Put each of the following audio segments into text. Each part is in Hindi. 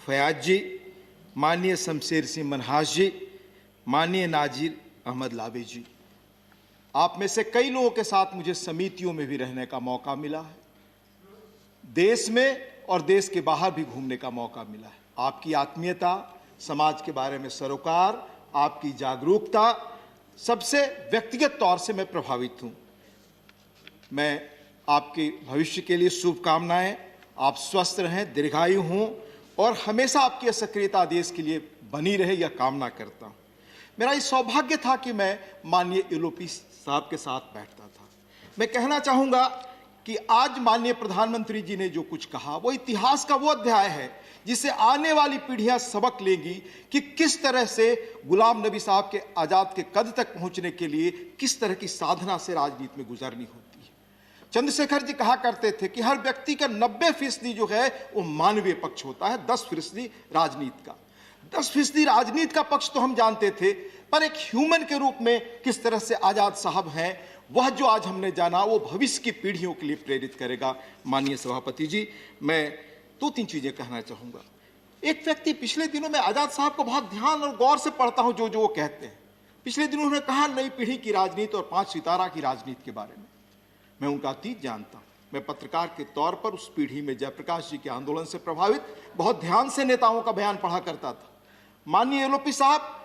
फयाज जी, माननीय शमशेर सिंह मनहास जी, माननीय नाजिर अहमद लावे जी, आप में से कई लोगों के साथ मुझे समितियों में भी रहने का मौका मिला है, देश में और देश के बाहर भी घूमने का मौका मिला है। आपकी आत्मीयता, समाज के बारे में सरोकार, आपकी जागरूकता, सबसे व्यक्तिगत तौर से मैं प्रभावित हूं। मैं आपके भविष्य के लिए शुभकामनाएं, आप स्वस्थ रहें, दीर्घायु हों और हमेशा आपकी सक्रियता देश के लिए बनी रहे, यह कामना करता हूं। मेरा ये सौभाग्य था कि मैं माननीय एलओपी साहब के साथ बैठता था। मैं कहना चाहूंगा कि आज माननीय प्रधानमंत्री जी ने जो कुछ कहा वो इतिहास का वो अध्याय है जिसे आने वाली पीढ़ियां सबक लेंगी कि किस तरह से गुलाम नबी साहब के आजाद के कद तक पहुंचने के लिए किस तरह की साधना से राजनीति में गुजरनी होती है। चंद्रशेखर जी कहा करते थे कि हर व्यक्ति का 90% जो है वो मानवीय पक्ष होता है, 10% राजनीति का। 10% राजनीति का पक्ष तो हम जानते थे, पर एक ह्यूमन के रूप में किस तरह से आजाद साहब हैं, वह जो आज हमने जाना वो भविष्य की पीढ़ियों के लिए प्रेरित करेगा। माननीय सभापति जी, मैं 2-3 चीजें कहना चाहूंगा। एक व्यक्ति, पिछले दिनों में आजाद साहब को बहुत ध्यान और गौर से पढ़ता हूं जो वो कहते हैं। पिछले दिनों उन्होंने कहा नई पीढ़ी की राजनीति और 5 सितारा की राजनीति के बारे में। मैं उनका अतीत जानता हूं। मैं पत्रकार के तौर पर उस पीढ़ी में जयप्रकाश जी के आंदोलन से प्रभावित बहुत ध्यान से नेताओं का बयान पढ़ा करता था। माननीय एलओपी साहब,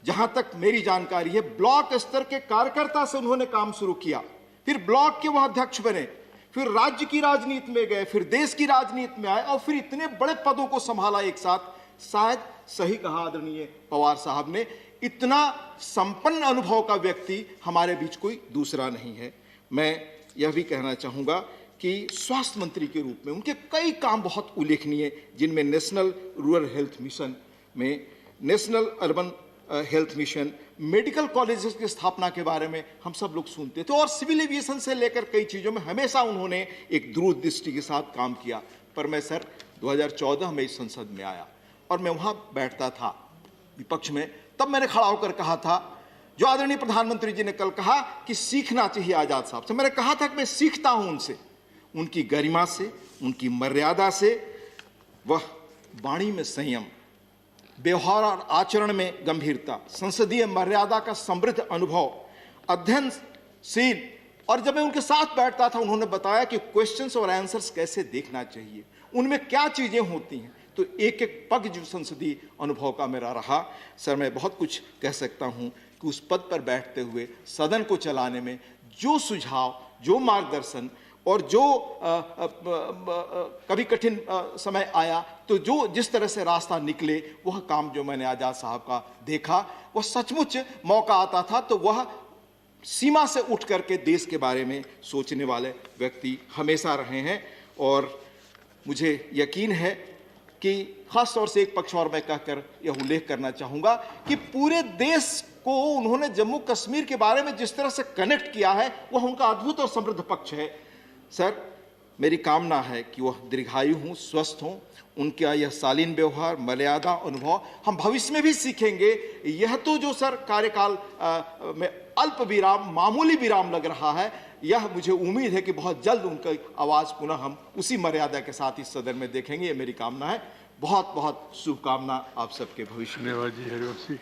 जहां तक मेरी जानकारी है, ब्लॉक स्तर के कार्यकर्ता से उन्होंने काम शुरू किया, फिर ब्लॉक के वह अध्यक्ष बने, फिर राज्य की राजनीति में गए, फिर देश की राजनीति में आए और फिर इतने बड़े पदों को संभाला एक साथ। शायद सही कहा आदरणीय पवार साहब ने, इतना संपन्न अनुभव का व्यक्ति हमारे बीच कोई दूसरा नहीं है। मैं यह भी कहना चाहूंगा कि स्वास्थ्य मंत्री के रूप में उनके कई काम बहुत उल्लेखनीय, जिनमें नेशनल रूरल हेल्थ मिशन में, national urban health mission, medical colleges की स्थापना के बारे में हम सब लोग सुनते थे और सिविल एविएशन से लेकर कई चीज़ों में हमेशा उन्होंने एक दूरदृष्टि के साथ काम किया। पर मैं सर 2014 में इस संसद में आया और मैं वहाँ बैठता था विपक्ष में, तब मैंने खड़ा होकर कहा था जो आदरणीय प्रधानमंत्री जी ने कल कहा कि सीखना चाहिए आजाद साहब से। मैंने कहा था कि मैं सीखता हूँ उनसे, उनकी गरिमा से, उनकी मर्यादा से। वह वाणी में संयम, व्यवहार और आचरण में गंभीरता, संसदीय मर्यादा का समृद्ध अनुभव, अध्ययनशील। और जब मैं उनके साथ बैठता था उन्होंने बताया कि क्वेश्चंस और आंसर्स कैसे देखना चाहिए, उनमें क्या चीजें होती हैं। तो एक एक पग जो संसदीय अनुभव का मेरा रहा, सर मैं बहुत कुछ कह सकता हूं कि उस पद पर बैठते हुए सदन को चलाने में जो सुझाव, जो मार्गदर्शन और जो कभी कठिन समय आया तो जो जिस तरह से रास्ता निकले, वह काम जो मैंने आजाद साहब का देखा, वह सचमुच मौका आता था तो वह सीमा से उठ करके देश के बारे में सोचने वाले व्यक्ति हमेशा रहे हैं। और मुझे यकीन है कि खास तौर से एक पक्ष और मैं कहकर यह उल्लेख करना चाहूँगा कि पूरे देश को उन्होंने जम्मू कश्मीर के बारे में जिस तरह से कनेक्ट किया है, वह उनका अद्भुत और समृद्ध पक्ष है। सर, मेरी कामना है कि वह दीर्घायु हों, स्वस्थ हों, उनका यह शालीन व्यवहार, मर्यादा, अनुभव हम भविष्य में भी सीखेंगे। यह तो जो सर कार्यकाल में अल्प विराम, मामूली विराम लग रहा है, यह मुझे उम्मीद है कि बहुत जल्द उनकी आवाज़ पुनः हम उसी मर्यादा के साथ इस सदन में देखेंगे। ये मेरी कामना है। बहुत बहुत शुभकामना आप सबके भविष्य में। धन्यवाद जी हरिवंश जी।